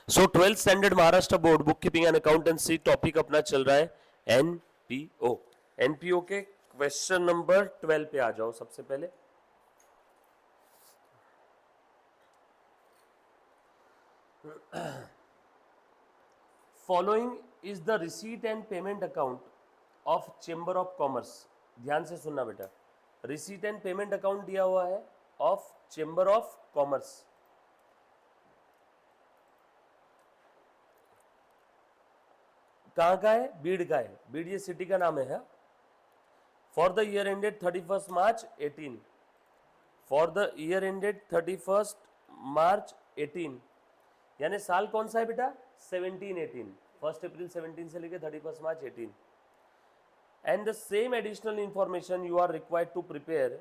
So 12th standard Maharashtra board book keeping and accountancy topic अपना चल रहा है एनपीओ। एनपीओ के क्वेश्चन नंबर 12 पे आ जाओ सबसे पहले। Following is the receipt and payment account of chamber of commerce. ध्यान से सुनना बेटा, रिसीट एंड पेमेंट अकाउंट दिया हुआ है ऑफ चेंबर ऑफ कॉमर्स। कहाँ का है? बीड़ का है। बीड़ ये सिटी का नाम है। For the year ended 31 March 18, for the year ended 31 March 18, यानी साल कौन सा है बेटा? 17-18, 1 अप्रैल 17 से लेकर 31 March 18। And the same additional information you are required to prepare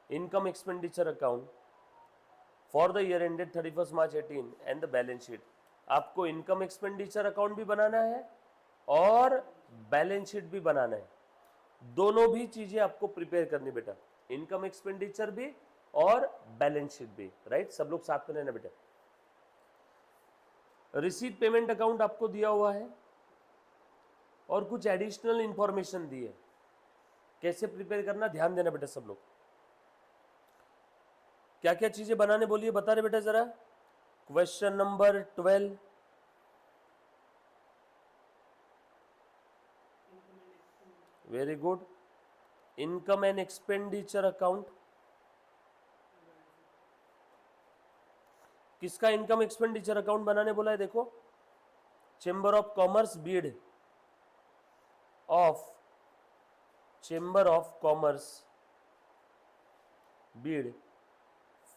income expenditure account for the year ended 31 March 18 and the balance sheet. आपको income expenditure account भी बनाना है और बैलेंस शीट भी बनाना है। दोनों भी चीजें आपको प्रिपेयर करनी बेटा, इनकम एक्सपेंडिचर भी और बैलेंस शीट भी। राइट, सब लोग साथ में रहना बेटा। रिसीट पेमेंट अकाउंट आपको दिया हुआ है और कुछ एडिशनल इंफॉर्मेशन दी है। कैसे प्रिपेयर करना, ध्यान देना बेटा सब लोग। क्या क्या चीजें बनाने बोलिए, बता रहे बेटा जरा। Question number 12, very good. Income and expenditure account, किसका इनकम एक्सपेंडिचर अकाउंट बनाने बोला है? देखो, chamber of commerce Beed, of chamber of commerce Beed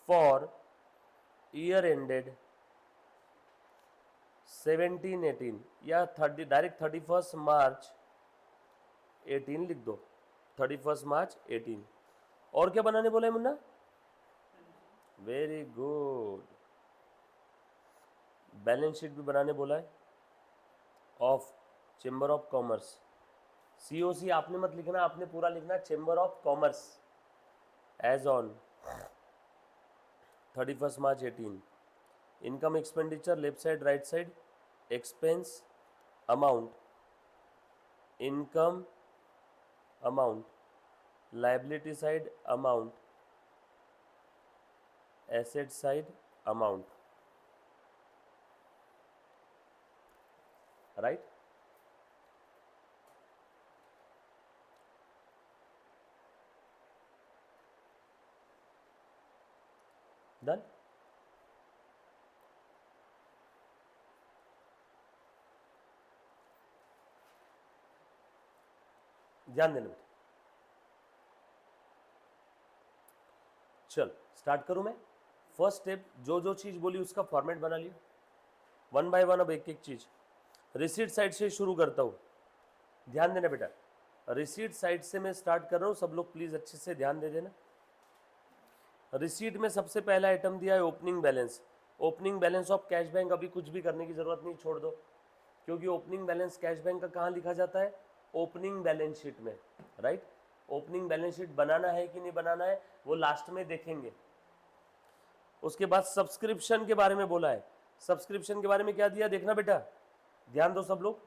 for year ended 17-18 या 30, डायरेक्ट 31 मार्च 18 लिख दो, 31 मार्च 18। और क्या बनाने बोला है मुन्ना? वेरी गुड, बैलेंस शीट भी बनाने बोला है of chamber of commerce. COC आपने मत लिखना, आपने पूरा लिखना chamber of commerce as on 31 March 18। Income expenditure left side right side, expense amount, income amount, liability side amount, asset side amount. Right, done. ध्यान देना बेटा। चल स्टार्ट करूं मैं। फर्स्ट स्टेप, जो जो चीज बोली उसका फॉर्मेट बना लिया, वन बाय वन। अब एक एक चीज रिसीट साइड से शुरू करता हूं, ध्यान देना बेटा। रिसीट साइड से मैं स्टार्ट कर रहा हूं, सब लोग प्लीज अच्छे से ध्यान दे देना। रिसीट में सबसे पहला आइटम दिया है opening balance. Opening balance of cash bank, अभी कुछ भी करने की जरूरत नहीं, छोड़ दो, क्योंकि ओपनिंग बैलेंस कैश बैंक का कहाँ लिखा जाता है? ओपनिंग बैलेंस शीट में। राइट, ओपनिंग बैलेंस शीट बनाना है कि नहीं बनाना है वो लास्ट में देखेंगे। उसके बाद सब्सक्रिप्शन के बारे में बोला है। सब्सक्रिप्शन के बारे में क्या दिया देखना बेटा, ध्यान दो सब लोग।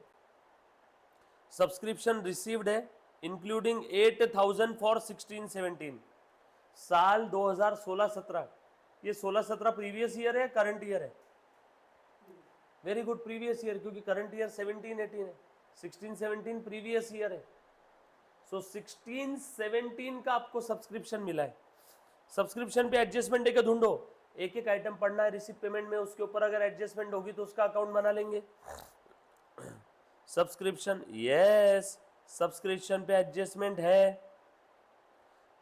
सब्सक्रिप्शन रिसीव्ड है इंक्लूडिंग 8,000 फॉर 16-17, साल 2016-17। ये 16-17 प्रीवियस ईयर है, करंट ईयर है? वेरी गुड, प्रीवियस ईयर, क्योंकि करंट ईयर 17-18 है, 16-17 प्रीवियस ईयर है। सो 16-17 का आपको सब्सक्रिप्शन मिला है। सब्सक्रिप्शन पे एडजस्टमेंट है क्या? ढूंढो, एक एक आइटम पढ़ना है रिसिप्ट पेमेंट में, उसके ऊपर अगर एडजस्टमेंट होगी तो उसका अकाउंट बना लेंगे। सब्सक्रिप्शन, यस, सब्सक्रिप्शन पे एडजस्टमेंट है,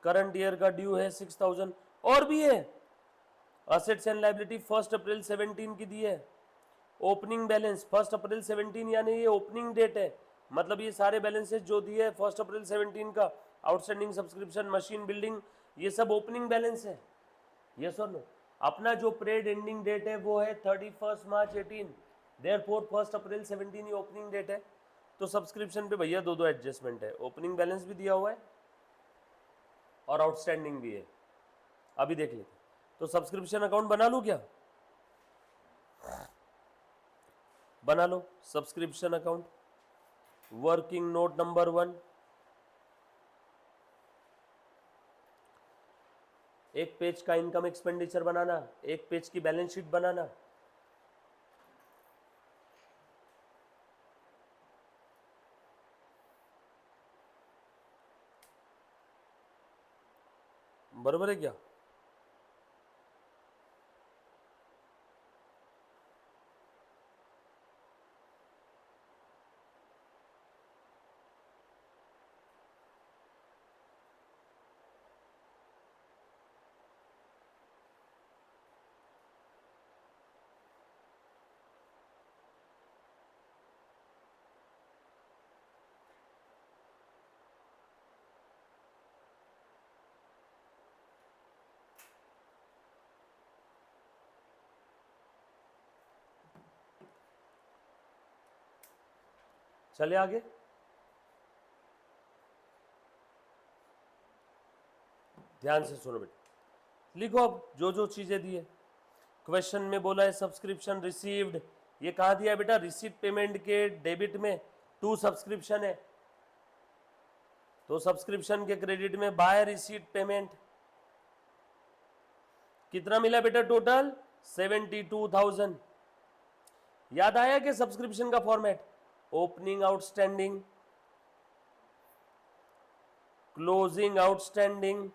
करंट ईयर का ड्यू है 6,000, और भी है। असेट्स एंड लायबिलिटी 1 अप्रैल 17 की दी है। ओपनिंग बैलेंस 1 अप्रैल 17, यानी ये ओपनिंग डेट है, मतलब ये सारे बैलेंसेस जो दिए है 1 अप्रैल 17 का, आउटस्टैंडिंग सब्सक्रिप्शन, मशीन बिल्डिंग, ये सब ओपनिंग बैलेंस है। यस और नो? अपना जो परेड एंडिंग डेट है वो है 31 मार्च 18, देयरफॉर 1 अप्रैल 17 ये ओपनिंग डेट है। तो सब्सक्रिप्शन पे भैया दो दो एडजस्टमेंट है, ओपनिंग बैलेंस भी दिया हुआ है और आउटस्टैंडिंग भी है। अभी देख लेते, तो सब्सक्रिप्शन अकाउंट बना लूं क्या? बना लो subscription account, working note number 1, एक पेज का इनकम एक्सपेंडिचर बनाना, एक पेज की बैलेंस शीट बनाना। बरोबर है क्या? चले आगे। ध्यान से सुनो बेटा, लिखो अब जो जो चीजें दी है। क्वेश्चन में बोला है सब्सक्रिप्शन रिसीव्ड, ये कहा दिया है बेटा? रिसीट पेमेंट के डेबिट में टू सब्सक्रिप्शन है, तो सब्सक्रिप्शन के क्रेडिट में बाय रिसीट पेमेंट कितना मिला बेटा? टोटल 72,000। याद आया कि सब्सक्रिप्शन का format? Opening outstanding, closing outstanding,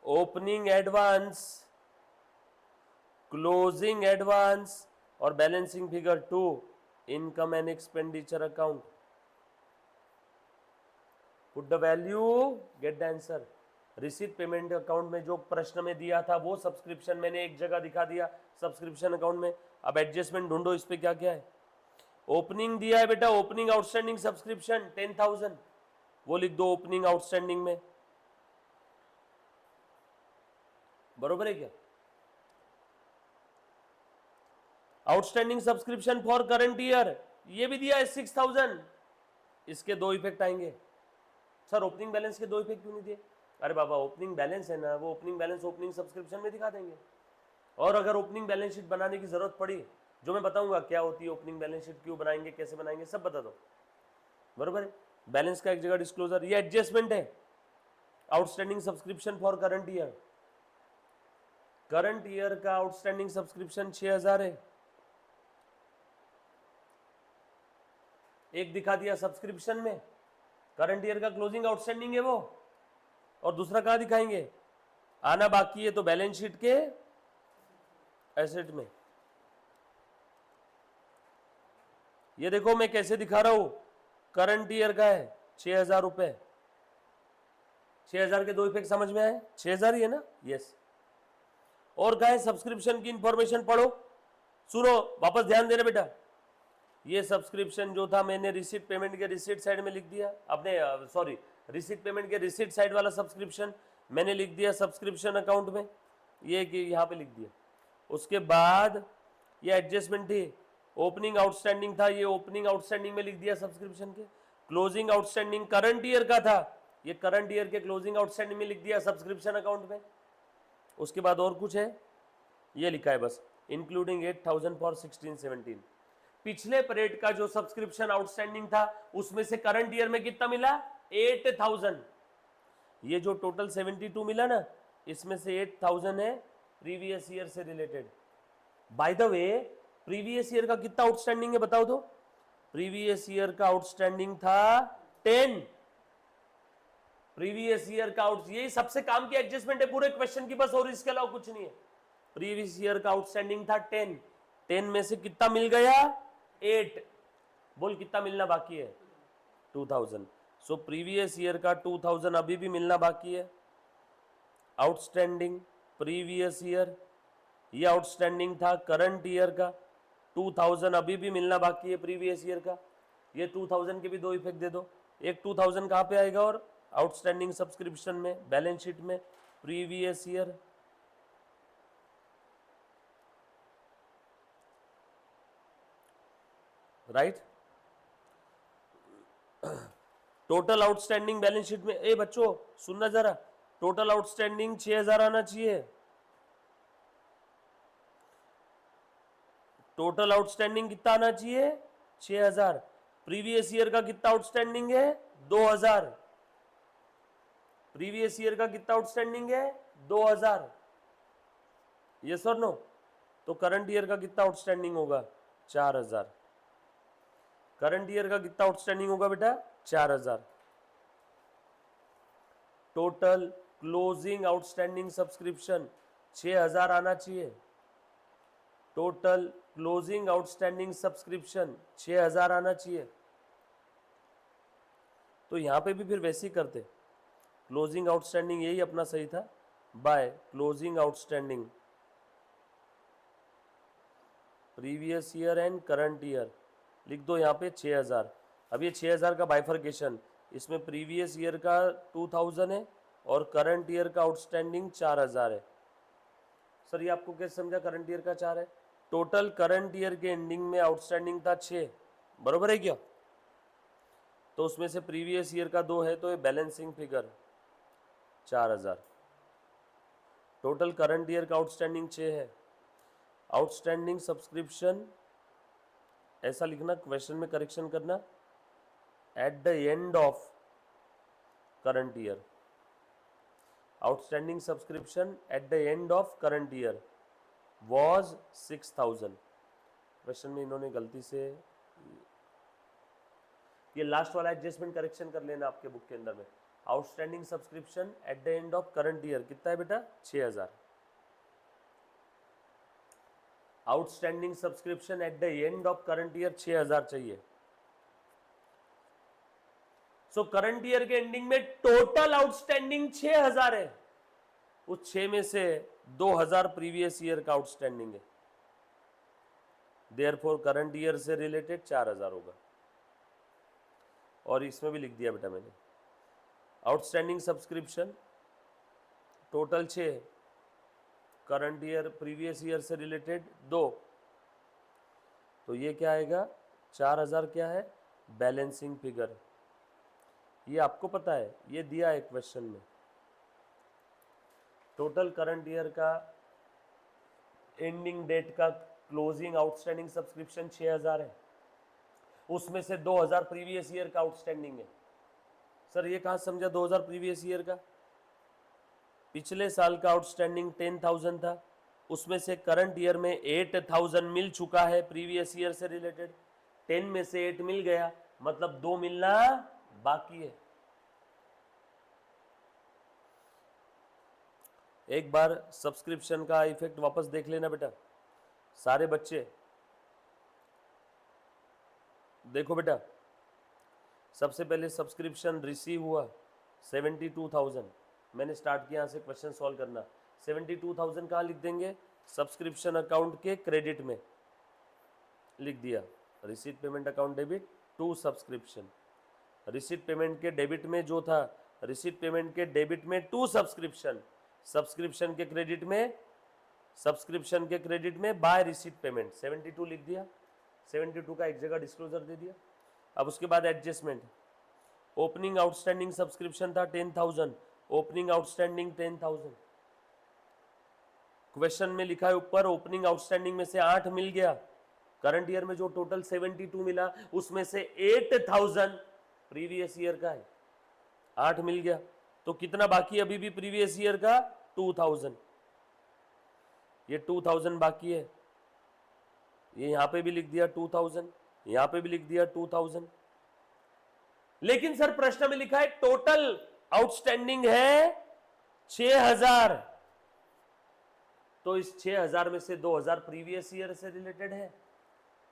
opening advance, closing advance और balancing figure 2 income and expenditure account. Put the value, get the answer. Receipt payment account में जो प्रश्न में दिया था वो सब्सक्रिप्शन मैंने एक जगह दिखा दिया सब्सक्रिप्शन अकाउंट में। अब एडजस्टमेंट ढूंढो इस पे क्या क्या है। ओपनिंग दिया है बेटा, ओपनिंग आउटस्टैंडिंग सब्सक्रिप्शन 10,000, वो लिख दो ओपनिंग आउटस्टैंडिंग में। बरोबर है क्या? Outstanding subscription for current year ये भी दिया है 6,000, इसके दो इफेक्ट आएंगे। सर ओपनिंग बैलेंस के दो इफेक्ट क्यों नहीं दिए? अरे बाबा ओपनिंग बैलेंस है ना, वो ओपनिंग बैलेंस ओपनिंग सब्सक्रिप्शन में दिखा देंगे। और अगर ओपनिंग बैलेंस शीट बनाने की जरूरत पड़ी, जो मैं बताऊंगा क्या होती है ओपनिंग बैलेंस शीट, क्यों बनाएंगे, कैसे बनाएंगे, सब बता दो। बरोबर है? बैलेंस का एक जगह डिस्क्लोजर, ये एडजस्टमेंट है। Outstanding subscription for current year, current year का आउटस्टैंडिंग सब्सक्रिप्शन 6,000 है। एक दिखा दिया सब्सक्रिप्शन में, करंट ईयर का क्लोजिंग आउटस्टैंडिंग है वो, और दूसरा कहां दिखाएंगे? आना बाकी है तो बैलेंस शीट के एसेट में। ये देखो मैं कैसे दिखा रहा हूं, करंट ईयर का है 6,000 रुपए। 6,000 के दो इफेक्ट समझ में आए? 6,000 ही है ना? यस। और क्या है? सब्सक्रिप्शन की इंफॉर्मेशन पढ़ो, सुनो, वापस ध्यान देना बेटा। ये सब्सक्रिप्शन जो था मैंने रिसीट पेमेंट के रिसीट साइड में लिख दिया, अपने सॉरी रिसीट पेमेंट के रिसीट साइड वाला सब्सक्रिप्शन मैंने लिख दिया सब्सक्रिप्शन अकाउंट में, ये कि यहाँ पे लिख दिया। उसके बाद ये एडजस्टमेंट थी, ओपनिंग आउटस्टैंडिंग था, ये ओपनिंग आउटस्टैंडिंग में लिख दिया सब्सक्रिप्शन के। क्लोजिंग आउटस्टैंडिंग करंट ईयर का था, ये करंट ईयर के क्लोजिंग आउटस्टैंडिंग में लिख दिया सब्सक्रिप्शन अकाउंट में। उसके बाद और कुछ है, ये लिखा है बस, इंक्लूडिंग 8,000 फॉर 16-17। पिछले पीरियड का जो सब्सक्रिप्शन आउटस्टैंडिंग था उसमें से करंट ईयर में कितना मिला? 8,000। ये जो टोटल 72 मिला ना, इसमें से 8,000 है प्रीवियस ईयर से related. By the way previous year का कितना आउटस्टैंडिंग है बताओ तो? प्रीवियस ईयर का आउटस्टैंडिंग था 10। प्रीवियस ईयर का आउट, यही सबसे काम की एडजस्टमेंट है पूरे क्वेश्चन की बस, और इसके अलावा कुछ नहीं है। प्रीवियस ईयर का आउटस्टैंडिंग था 10, 10 में से कितना मिल गया? 8। बोल कितना मिलना बाकी है? 2,000। सो प्रीवियस ईयर का 2,000 अभी भी मिलना बाकी है। आउटस्टैंडिंग प्रीवियस ईयर, ये आउटस्टैंडिंग था करंट ईयर का, 2,000 अभी भी मिलना बाकी है प्रीवियस ईयर का। ये 2,000 के भी दो इफेक्ट दे दो, एक 2,000 कहाँ पे आएगा? और आउटस्टैंडिंग सब्सक्रिप्शन में, बैलेंस शीट में, previous year. Right? Total outstanding balance sheet में, ए बच्चों सुनना जरा, टोटल आउटस्टैंडिंग 6,000 आना चाहिए। टोटल आउटस्टैंडिंग कितना आना चाहिए 6000। प्रीवियस ईयर का कितना आउटस्टैंडिंग है 2000। प्रीवियस ईयर का कितना आउटस्टैंडिंग है 2000। यस और नो? तो करंट ईयर का कितना आउटस्टैंडिंग होगा 4000। करंट ईयर का कितना आउटस्टैंडिंग होगा बेटा 4000। टोटल क्लोजिंग आउटस्टैंडिंग सब्सक्रिप्शन 6000 आना चाहिए। टोटल क्लोजिंग आउटस्टैंडिंग सब्सक्रिप्शन 6000 आना चाहिए। तो यहां पे भी फिर वैसे ही करते, क्लोजिंग आउटस्टैंडिंग यही अपना सही था, by closing outstanding previous year and current year लिख दो यहाँ पे 6000। अब ये 6000 का बाइफर्केशन, इसमें प्रीवियस ईयर का 2000 है और करंट ईयर का आउटस्टैंडिंग 4000 है। सर ये आपको कैसे समझा करंट ईयर का 4 है? टोटल करंट ईयर के एंडिंग में आउटस्टैंडिंग था 6, बरोबर है क्या? तो उसमें से प्रीवियस ईयर का 2 है, तो ये balancing figure 4000। Total current year का आउटस्टैंडिंग 6 है। आउटस्टैंडिंग सब्सक्रिप्शन ऐसा लिखना, क्वेश्चन में करेक्शन करना, at the end of current year. Outstanding subscription at the end of current year was 6000। Question में इन्होंने गलती से ये लास्ट वाला एडजस्टमेंट करेक्शन कर लेना आपके बुक के अंदर में। Outstanding subscription at the end of current year कितना है बेटा 6000। Outstanding subscription at the end of current year 6000 चाहिए। सो करंट ईयर के एंडिंग में टोटल आउटस्टैंडिंग 6000 है। उस 6 में से 2000 प्रीवियस ईयर का आउटस्टैंडिंग है, देयरफॉर करंट ईयर से रिलेटेड 4000 होगा। और इसमें भी लिख दिया बेटा मैंने, outstanding subscription total 6, current year previous year से रिलेटेड 2, तो ये क्या आएगा 4000 क्या है बैलेंसिंग फिगर। ये आपको पता है, ये दिया है क्वेश्चन में। टोटल करंट ईयर का एंडिंग डेट का क्लोजिंग आउटस्टैंडिंग सब्सक्रिप्शन 6000 है, उसमें से 2000 प्रीवियस ईयर का आउटस्टैंडिंग है। सर ये कहाँ समझा 2000 प्रीवियस ईयर का? पिछले साल का आउटस्टैंडिंग 10,000 था, उसमें से करंट ईयर में 8,000 मिल चुका है प्रीवियस ईयर से रिलेटेड। 10 में से 8 मिल गया, मतलब 2 मिलना बाकी है। एक बार सब्सक्रिप्शन का इफेक्ट वापस देख लेना बेटा सारे बच्चे। देखो बेटा, सबसे पहले सब्सक्रिप्शन रिसीव हुआ 72,000, मैंने स्टार्ट किया यहाँ से क्वेश्चन सॉल्व करना। 72,000 कहाँ लिख देंगे सब्सक्रिप्शन अकाउंट के क्रेडिट में लिख दिया, receipt payment account debit to subscription. Receipt payment के डेबिट में जो था, रिसीट पेमेंट के डेबिट में टू सब्सक्रिप्शन, सब्सक्रिप्शन के क्रेडिट में, सब्सक्रिप्शन के क्रेडिट में बाय रिसीट पेमेंट 72 लिख दिया। 72 का एक जगह डिस्क्लोजर दे दिया। अब उसके बाद एडजस्टमेंट, ओपनिंग आउटस्टैंडिंग सब्सक्रिप्शन था 10,000, ओपनिंग आउटस्टैंडिंग 10,000। क्वेश्चन में लिखा है ऊपर ओपनिंग आउटस्टैंडिंग में से 8 मिल गया, करंट ईयर में जो टोटल 72 मिला उसमें से 8,000 प्रीवियस ईयर का है, 8 मिल गया, तो कितना बाकी अभी भी प्रीवियस ईयर का 2000। ये 2000 बाकी है, ये यहां पे भी लिख दिया 2000, यहां पे भी लिख दिया 2000। लेकिन सर प्रश्न में लिखा है टोटल आउटस्टैंडिंग है 6000, तो इस 6000 में से 2000 प्रीवियस ईयर से रिलेटेड है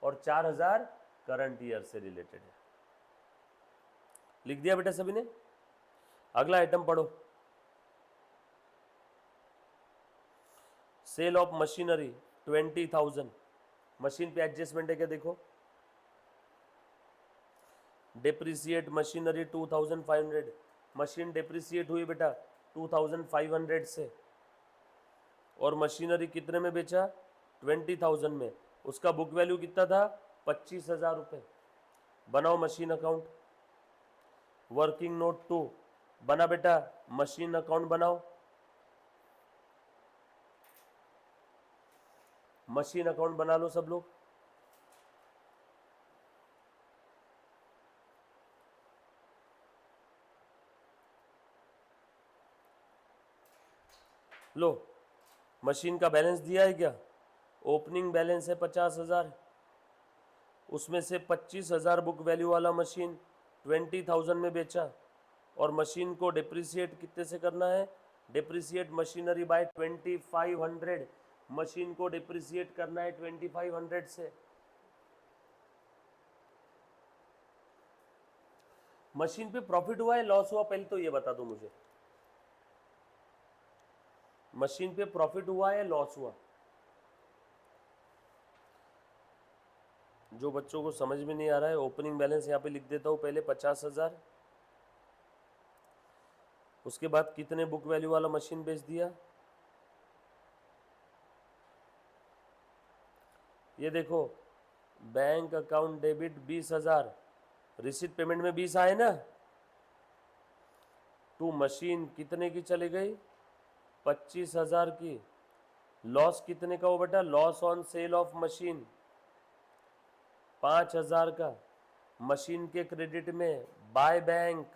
और 4000 करंट ईयर से रिलेटेड है। लिख दिया बेटा सभी ने? अगला आइटम पढ़ो, सेल ऑफ मशीनरी 20,000, मशीन पे एडजस्टमेंट है क्या देखो। डेप्रिसिएट मशीनरी 2500, मशीन डेप्रिसिएट हुई बेटा 2500 से, और मशीनरी कितने में बेचा 20,000 में, उसका बुक वैल्यू कितना था 25,000 रुपये। बनाओ मशीन अकाउंट। वर्किंग नोट 2 बना बेटा, मशीन अकाउंट बनाओ। मशीन अकाउंट बना लो सब लोग। लो, मशीन का बैलेंस दिया है क्या? ओपनिंग बैलेंस है 50,000, उसमें से 25,000 बुक वैल्यू वाला मशीन 20,000 में बेचा, और मशीन को डिप्रिसिएट कितने से करना है? डिप्रिसिएट मशीनरी बाय 2500, मशीन को डिप्रिसिएट करना है 2500 से। मशीन पे प्रॉफिट हुआ है लॉस हुआ, पहले तो ये बता दो मुझे, मशीन पे प्रॉफिट हुआ है लॉस हुआ? जो बच्चों को समझ में नहीं आ रहा है, ओपनिंग बैलेंस यहाँ पे लिख देता हूँ पहले 50,000, उसके बाद कितने बुक वैल्यू वाला मशीन बेच दिया? ये देखो, bank account debit 20,000, receipt payment में 20 आए ना, टू मशीन कितने की चली गई? 25,000 की। लॉस कितने का हो बेटा? Loss on sale of machine 5,000 का। मशीन के क्रेडिट में बाय बैंक,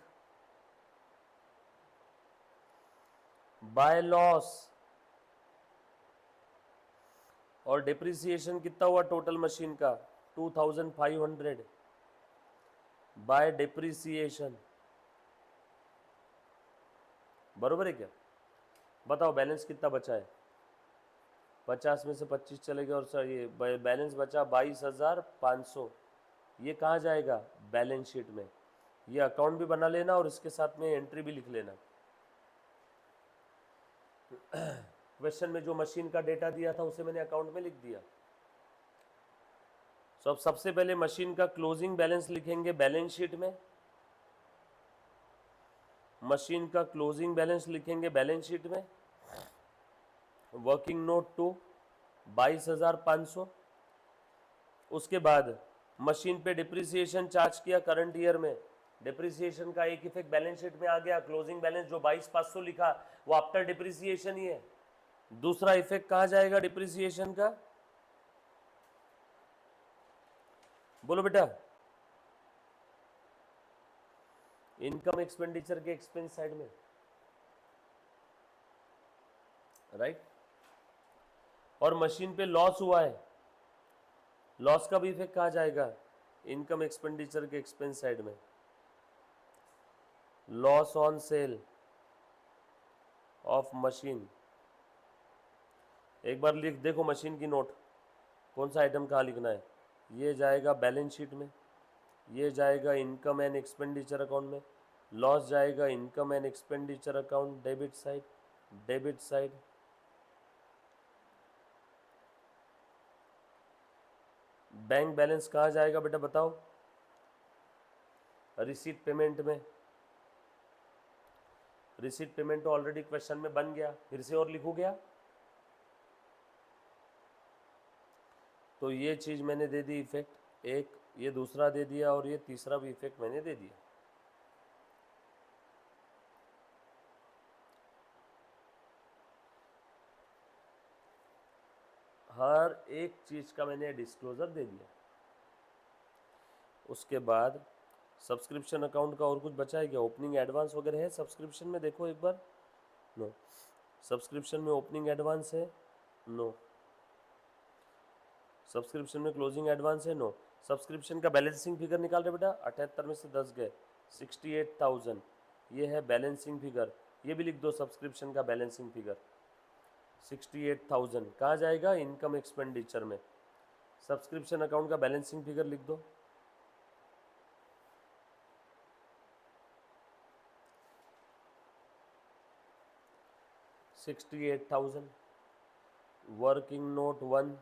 बाय लॉस, और डिप्रिसिएशन कितना हुआ टोटल मशीन का? 2,500 बाय डिप्रिसिएशन। बरोबर है क्या? बताओ बैलेंस कितना बचा है? 50 में से 25 चले गए, और सर ये बैलेंस बचा 22,500। ये कहाँ जाएगा? बैलेंस शीट में। ये अकाउंट भी बना लेना और इसके साथ में एंट्री भी लिख लेना। क्वेश्चन में जो मशीन का डेटा दिया था उसे मैंने अकाउंट में लिख दिया। तो अब सबसे पहले मशीन का क्लोजिंग बैलेंस लिखेंगे बैलेंस शीट में, मशीन का क्लोजिंग बैलेंस लिखेंगे बैलेंस शीट में। Working note two 22,500। उसके बाद मशीन पे डिप्रिसिएशन चार्ज किया करंट ईयर में, डिप्रिसिएशन का एक इफेक्ट बैलेंस शीट में आ गया। क्लोजिंग बैलेंस जो 22,500 लिखा वो आफ्टर डिप्रिसिएशन ही है। दूसरा इफेक्ट कहाँ जाएगा डिप्रिसिएशन का? बोलो बेटा। इनकम एक्सपेंडिचर के एक्सपेंस साइड में, राइट। और मशीन पे लॉस हुआ है, लॉस का भी इफेक्ट कहाँ जाएगा? इनकम एक्सपेंडिचर के एक्सपेंस साइड में। Loss on sale of machine, एक बार लिख देखो मशीन की नोट, कौन सा आइटम कहाँ लिखना है। ये जाएगा बैलेंस शीट में, ये जाएगा इनकम एंड एक्सपेंडिचर अकाउंट में, लॉस जाएगा income and expenditure account debit side, debit side. Bank balance कहाँ जाएगा बेटा बताओ? रिसीट पेमेंट में। रिसीट पेमेंट तो ऑलरेडी क्वेश्चन में बन गया, फिर से और लिखू गया? तो ये चीज मैंने दे दी इफेक्ट एक, ये दूसरा दे दिया, और ये तीसरा भी इफेक्ट मैंने दे दिया। हर एक चीज का मैंने डिस्क्लोजर दे दिया। उसके बाद सब्सक्रिप्शन अकाउंट का और कुछ बचा है क्या? ओपनिंग एडवांस वगैरह है सब्सक्रिप्शन में? देखो एक बार। नो। सब्सक्रिप्शन में ओपनिंग एडवांस है? नो। सब्सक्रिप्शन में क्लोजिंग एडवांस है? नो। सब्सक्रिप्शन का बैलेंसिंग फिगर निकाल रहे बेटा, 78 में से 10 गए, 68,000। ये है बैलेंसिंग फिगर, ये भी लिख दो सब्सक्रिप्शन का बैलेंसिंग फिगर 68,000 कहाँ जाएगा? इनकम एक्सपेंडिचर में। सब्सक्रिप्शन अकाउंट का बैलेंसिंग फिगर लिख दो। $68,000। वर्किंग नोट 1,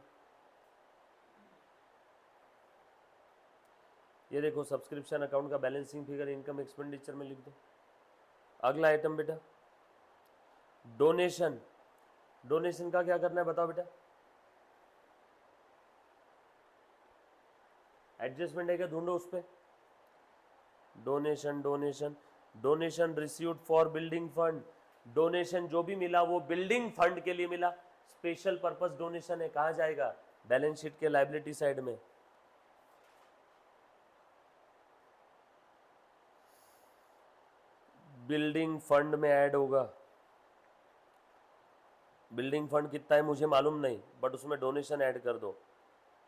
ये देखो सब्सक्रिप्शन अकाउंट का बैलेंसिंग फिगर इनकम एक्सपेंडिचर में लिख दो। अगला आइटम बेटा डोनेशन। डोनेशन का क्या करना है बताओ बेटा? एडजस्टमेंट है क्या? ढूंढो उस पर। Donation, donation, donation received for building fund. Donation जो भी मिला वो बिल्डिंग फंड के लिए मिला, स्पेशल पर्पस डोनेशन है, कहाँ जाएगा? बैलेंस शीट के लायबिलिटी साइड में। बिल्डिंग फंड में ऐड होगा। बिल्डिंग फंड कितना है मुझे मालूम नहीं, बट उसमें डोनेशन ऐड कर दो।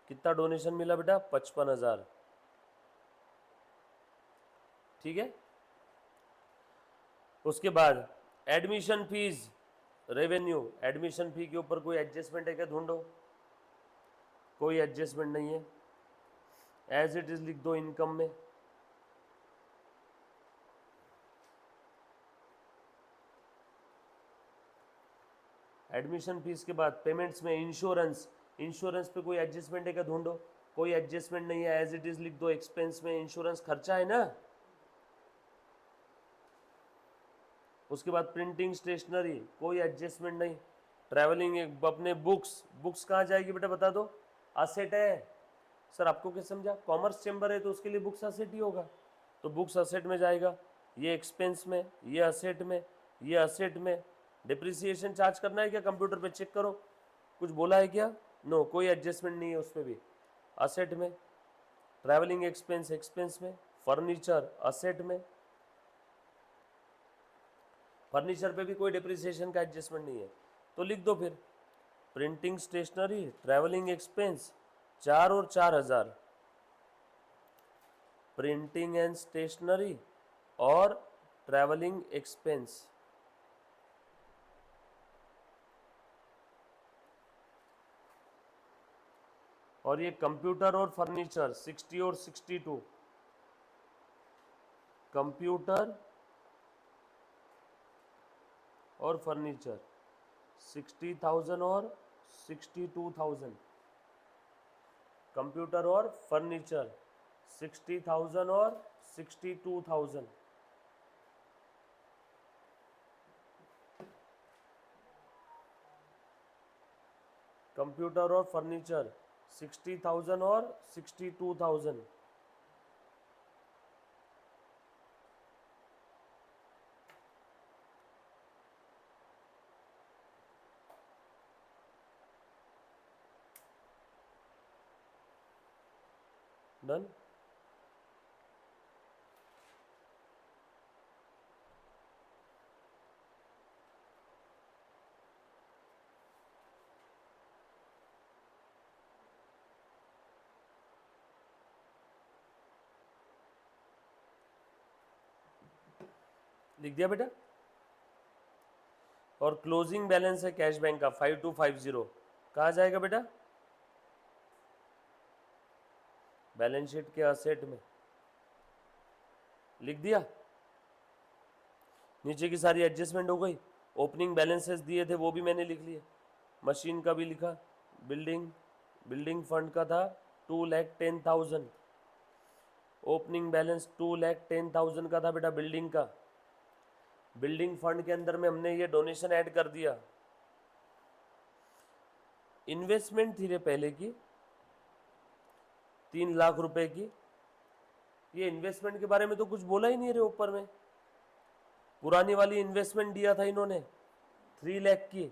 कितना डोनेशन मिला बेटा? 55,000। ठीक है। उसके बाद admission fees revenue, admission fee के ऊपर कोई एडजस्टमेंट है क्या? ढूंढो। कोई एडजस्टमेंट नहीं है, एज इट इज लिख दो इनकम में। एडमिशन फीस के बाद पेमेंट्स में इंश्योरेंस, इंश्योरेंस पे कोई एडजस्टमेंट है क्या? ढूंढो। कोई एडजस्टमेंट नहीं है, एज इट इज लिख दो। एक्सपेंस में इंश्योरेंस खर्चा है ना। उसके बाद प्रिंटिंग स्टेशनरी, कोई एडजस्टमेंट नहीं। ट्रैवलिंग, अपने बुक्स, बुक्स कहाँ जाएगी बेटा बता दो? असेट है। सर आपको क्या समझा? कॉमर्स चेंबर है तो उसके लिए बुक्स असेट ही होगा, तो बुक्स असेट में जाएगा। ये एक्सपेंस में, ये असेट में, ये असेट में। डिप्रिसिएशन चार्ज करना है क्या? कंप्यूटर पे चेक करो, कुछ बोला है क्या? नो, कोई एडजस्टमेंट नहीं है उसमें भी। असेट में। ट्रैवलिंग एक्सपेंस एक्सपेंस में। फर्नीचर असेट में। फर्नीचर पे भी कोई डिप्रिसिएशन का एडजस्टमेंट नहीं है, तो लिख दो फिर प्रिंटिंग स्टेशनरी, ट्रैवलिंग एक्सपेंस, 4 और 4,000। प्रिंटिंग एंड स्टेशनरी और ट्रैवलिंग एक्सपेंस। और ये कंप्यूटर और फर्नीचर 60 और 62। कंप्यूटर और फर्नीचर 60,000 और 62,000। कंप्यूटर और फर्नीचर 60,000 और 62,000। कंप्यूटर और फर्नीचर 60,000 और 62,000। डन। लिख दिया बेटा। और क्लोजिंग बैलेंस है कैश बैंक का 5250, कहाँ जाएगा बेटा? बैलेंस शीट के असेट में। लिख दिया। नीचे की सारी एडजस्टमेंट हो गई। ओपनिंग बैलेंसेस दिए थे वो भी मैंने लिख लिए। मशीन का भी लिखा। बिल्डिंग, बिल्डिंग फंड का था 2,10,000। ओपनिंग बैलेंस 2,10,000 का था बेटा बिल्डिंग का। बिल्डिंग फंड के अंदर में हमने ये डोनेशन ऐड कर दिया। इन्वेस्टमेंट थी रे पहले की 3 लाख रुपए की। ये इन्वेस्टमेंट के बारे में तो कुछ बोला ही नहीं रे ऊपर में। पुरानी वाली इन्वेस्टमेंट दिया था इन्होंने 3 लाख की।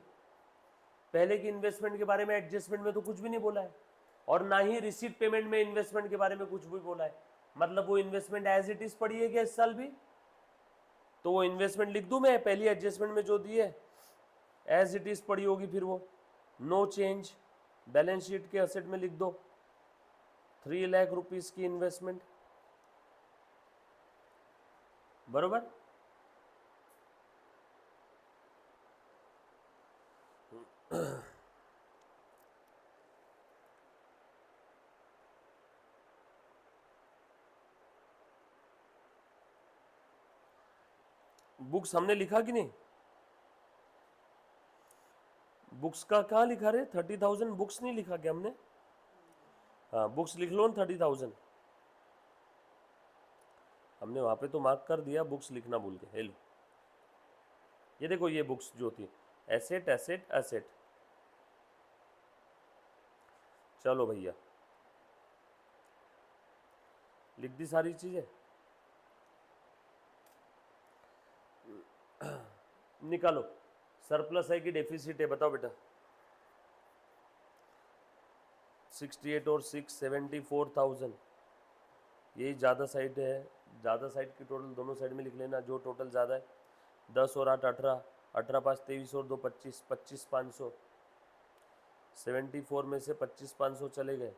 पहले की इन्वेस्टमेंट के बारे में एडजस्टमेंट में तो कुछ भी नहीं बोला है, और ना ही रिसीट पेमेंट में इन्वेस्टमेंट के बारे में कुछ भी बोला है। मतलब वो इन्वेस्टमेंट एज इट इज पड़ी है क्या इस साल भी? तो वो इन्वेस्टमेंट लिख दूं मैं पहली एडजस्टमेंट में जो दी है, एज इट इज पड़ी होगी फिर वो। No change. बैलेंस शीट के असेट में लिख दो 3 लाख रुपीस की इन्वेस्टमेंट। बरोबर। बुक्स हमने लिखा कि नहीं? बुक्स का कहाँ लिखा रे? 30,000 बुक्स नहीं लिखा क्या हमने? हाँ बुक्स लिख लो ना 30,000। हमने वहाँ पे तो मार्क कर दिया, बुक्स लिखना भूल गए। हेलो, ये देखो ये बुक्स जो थी एसेट एसेट एसेट। चलो भैया लिख दी सारी चीज़ें। निकालो सरप्लस है कि डेफिसिट है बताओ बेटा। 68 और 6 74,000। यही ज़्यादा साइड है, ज़्यादा साइड की टोटल दोनों साइड में लिख लेना जो टोटल ज़्यादा है। 10 और 8 18, 18 5 23 और 2 25, 25 500, 74 में से 25 500 चले गए,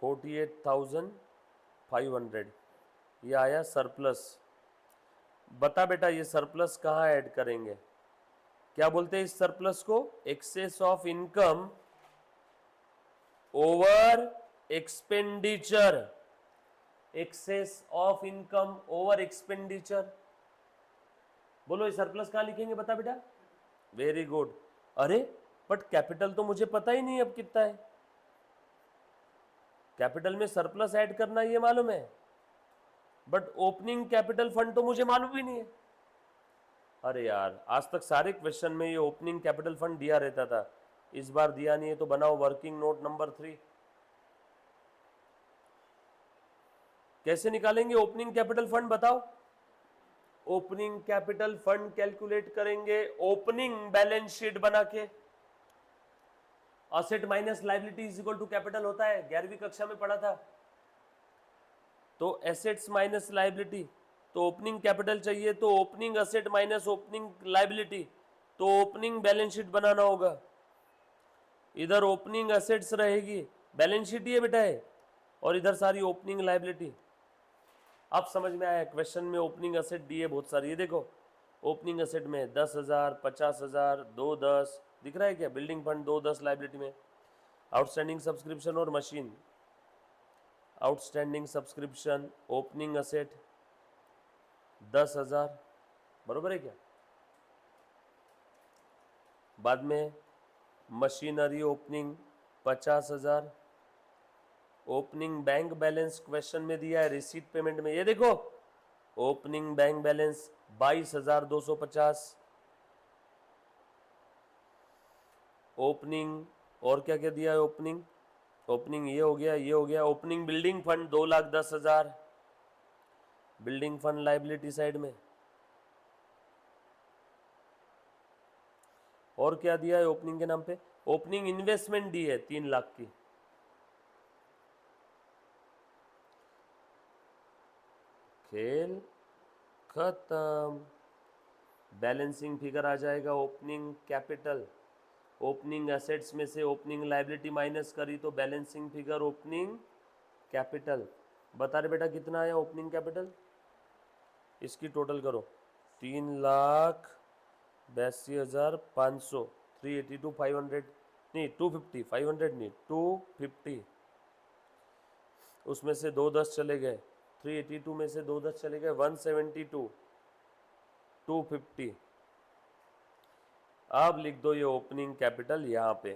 48,500 ये आया सरप्लस। बता बेटा ये सरप्लस कहाँ ऐड करेंगे? क्या बोलते हैं इस सरप्लस को? Excess of income over expenditure, excess of income over expenditure. बोलो ये सरप्लस कहाँ लिखेंगे? बता बेटा। Very good. अरे बट कैपिटल तो मुझे पता ही नहीं अब कितना है। कैपिटल में सरप्लस ऐड करना ये मालूम है, बट ओपनिंग कैपिटल फंड तो मुझे मालूम भी नहीं है। अरे यार आज तक सारे क्वेश्चन में ये ओपनिंग कैपिटल फंड दिया रहता था, इस बार दिया नहीं है, तो बनाओ वर्किंग नोट नंबर 3। कैसे निकालेंगे ओपनिंग कैपिटल फंड? बताओ। ओपनिंग कैपिटल फंड कैलकुलेट करेंगे ओपनिंग बैलेंस शीट बना के। Asset minus liability is equal to capital होता है, 11वीं कक्षा में पढ़ा था। तो एसेट्स माइनस लायबिलिटी, तो ओपनिंग कैपिटल चाहिए तो opening asset minus opening liability, तो ओपनिंग बैलेंस शीट बनाना होगा। इधर ओपनिंग असेट्स रहेगी, बैलेंस शीट ही है बेटा है, और इधर सारी ओपनिंग लायबिलिटी। अब समझ में आया? क्वेश्चन में ओपनिंग असेट दिए बहुत सारी, ये देखो ओपनिंग असेट में 10,000, 50,000, 210 दिख रहा है क्या? बिल्डिंग फंड 210 लायबिलिटी में। आउटस्टैंडिंग सब्सक्रिप्शन और machine, outstanding subscription opening asset 10,000, बरोबर है क्या? बाद में machinery opening 50,000, opening bank balance question में दिया है रिसीट पेमेंट में, ये देखो ओपनिंग बैंक बैलेंस 22,250, ओपनिंग और क्या क्या दिया है? ओपनिंग ओपनिंग ये हो गया, ये हो गया। Opening building fund 2,10,000, building fund liability side में। और क्या दिया है ओपनिंग के नाम पे? ओपनिंग इन्वेस्टमेंट दी है 3 लाख की। खेल खत्म। बैलेंसिंग फिगर आ जाएगा ओपनिंग कैपिटल, ओपनिंग एसेट्स में से ओपनिंग लायबिलिटी माइनस करी तो बैलेंसिंग फिगर ओपनिंग कैपिटल। बता रहे बेटा कितना आया ओपनिंग कैपिटल? इसकी टोटल करो, 3,82,500, 382,500 नहीं 250, 500 नहीं 250, उसमें से 210 चले गए, 382 में से 210 चले गए, 172, 250। अब लिख दो ये ओपनिंग कैपिटल यहाँ पे,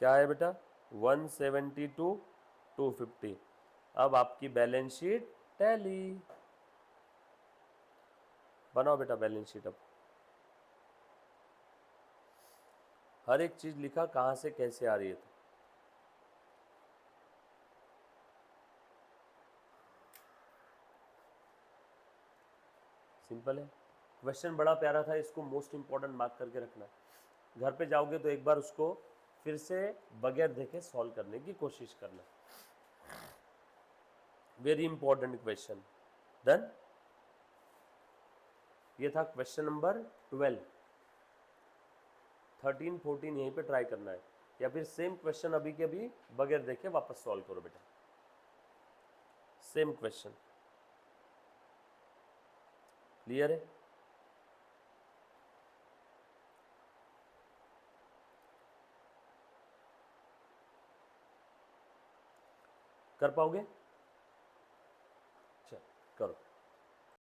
क्या है बेटा? 172, 250। अब आपकी बैलेंस शीट टैली। बनाओ बेटा बैलेंस शीट। अब हर एक चीज लिखा कहाँ से कैसे आ रही है। तो सिंपल है, क्वेश्चन बड़ा प्यारा था, इसको मोस्ट इंपॉर्टेंट मार्क करके रखना। घर पे जाओगे तो एक बार उसको फिर से बगैर देखे सॉल्व करने की कोशिश करना। Very important question. डन। ये था क्वेश्चन नंबर 12। 13 14 यहीं पे ट्राई करना है, या फिर सेम क्वेश्चन अभी के अभी बगैर देखे वापस सॉल्व करो बेटा। Same question. क्लियर है? कर पाओगे? चल करो।